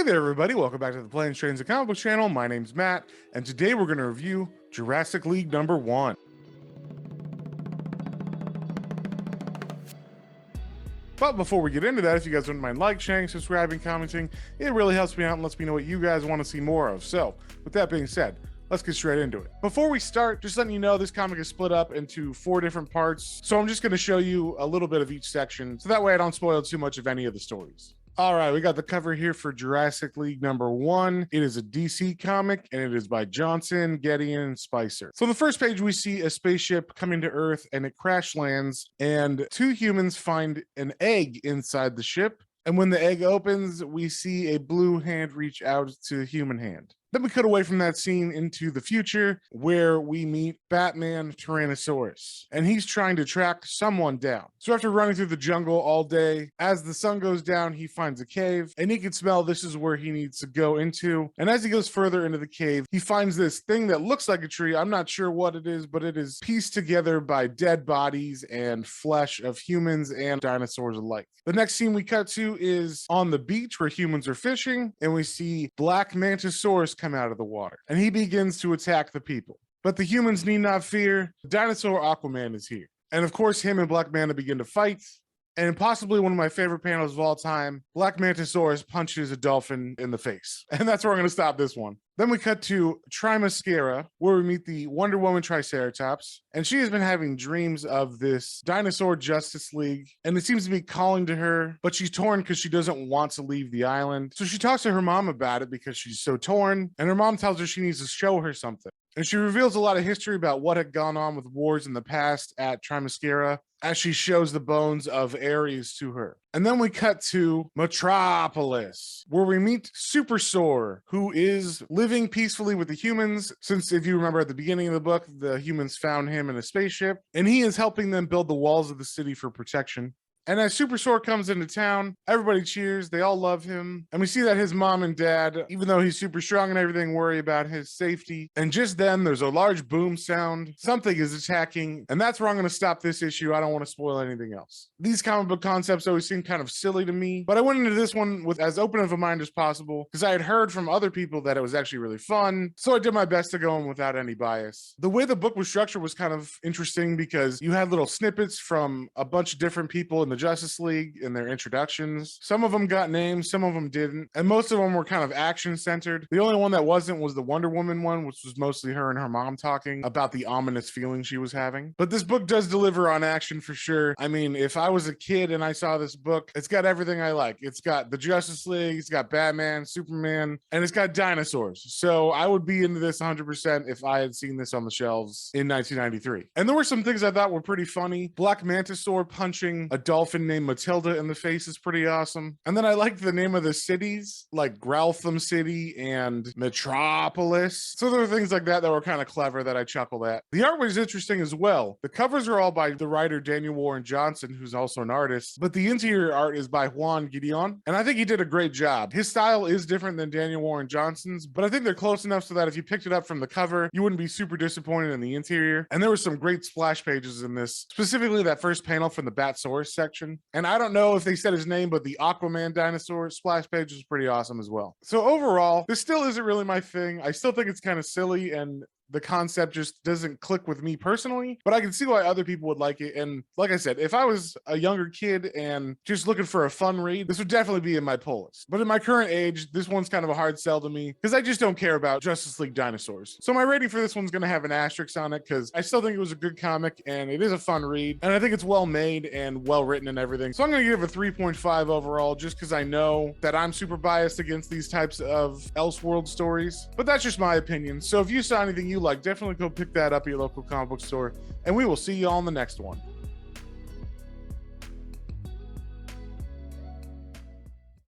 Hey there, everybody. Welcome back to the Planes, Trains, and Comic Book channel. My name's Matt, and today we're going to review Jurassic League number 1. But before we get into that, if you guys wouldn't mind sharing, subscribing, commenting, it really helps me out and lets me know what you guys want to see more of. So, with that being said, let's get straight into it. Before we start, just letting you know, this comic is split up into 4 different parts. So I'm just going to show you a little bit of each section, so that way I don't spoil too much of any of the stories. All right, we got the cover here for Jurassic League number 1. It is a DC comic, and it is by Johnson, Gideon, and Spicer. So the first page, we see a spaceship coming to Earth, and it crash lands, and 2 humans find an egg inside the ship. And when the egg opens, we see a blue hand reach out to the human hand. Then we cut away from that scene into the future, where we meet Batman Tyrannosaurus, and he's trying to track someone down. So after running through the jungle all day, as the sun goes down, he finds a cave, and he can smell this is where he needs to go into. And as he goes further into the cave, he finds this thing that looks like a tree. I'm not sure what it is, but it is pieced together by dead bodies and flesh of humans and dinosaurs alike. The next scene we cut to is on the beach where humans are fishing, and we see Black Mantisaurus come out of the water, and he begins to attack the people. But the humans need not fear. Dinosaur Aquaman is here. And of course, him and Black Manta begin to fight. And possibly one of my favorite panels of all time, Black Mantisaurus punches a dolphin in the face. And that's where I'm going to stop this one. Then we cut to Trimascara, where we meet the Wonder Woman Triceratops. And she has been having dreams of this dinosaur Justice League. And it seems to be calling to her, but she's torn because she doesn't want to leave the island. So she talks to her mom about it because she's so torn. And her mom tells her she needs to show her something. And she reveals a lot of history about what had gone on with wars in the past at Trimascara, as she shows the bones of Ares to her. And then we cut to Metropolis, where we meet Supersore, who is living peacefully with the humans, since if you remember at the beginning of the book, the humans found him in a spaceship, and he is helping them build the walls of the city for protection. And as Supersore comes into town, everybody cheers, they all love him. And we see that his mom and dad, even though he's super strong and everything, worry about his safety. And just then, there's a large boom sound. Something is attacking, and that's where I'm going to stop this issue. I don't want to spoil anything else. These comic book concepts always seem kind of silly to me, but I went into this one with as open of a mind as possible, because I had heard from other people that it was actually really fun, so I did my best to go in without any bias. The way the book was structured was kind of interesting, because you had little snippets from a bunch of different people in the Justice League in their introductions. Some of them got names, some of them didn't, and most of them were kind of action centered. The only one that wasn't was the Wonder Woman one, which was mostly her and her mom talking about the ominous feeling she was having. But this book does deliver on action for sure. I mean, if I was a kid and I saw this book, it's got everything I like. It's got the Justice League, it's got Batman, Superman, and it's got dinosaurs. So I would be into this 100% if I had seen this on the shelves in 1993. And there were some things I thought were pretty funny. Black Mantisaur punching a dolphin named Matilda in the face is pretty awesome. And then I liked the name of the cities, like Growtham City and Metropolis. So there were things like that were kind of clever that I chuckled at. The art was interesting as well. The covers are all by the writer Daniel Warren Johnson, who's also an artist, but the interior art is by Juan, Gideon, and I think he did a great job. His style is different than Daniel Warren Johnson's, but I think they're close enough so that if you picked it up from the cover, you wouldn't be super disappointed in the interior. And there were some great splash pages in this, specifically that first panel from the Batsaurus section. And I don't know if they said his name, but the Aquaman dinosaur splash page is pretty awesome as well. So overall, this still isn't really my thing. I still think it's kind of silly, and the concept just doesn't click with me personally, but I can see why other people would like it. And like I said, if I was a younger kid and just looking for a fun read, this would definitely be in my pull list. But in my current age, this one's kind of a hard sell to me, because I just don't care about Justice League dinosaurs. So my rating for this one's going to have an asterisk on it, because I still think it was a good comic and it is a fun read, and I think it's well made and well written and everything. So I'm going to give it a 3.5 overall, just because I know that I'm super biased against these types of Elseworld stories, but that's just my opinion. So if you saw anything you like, definitely go pick that up at your local comic book store, and we will see you all in the next one.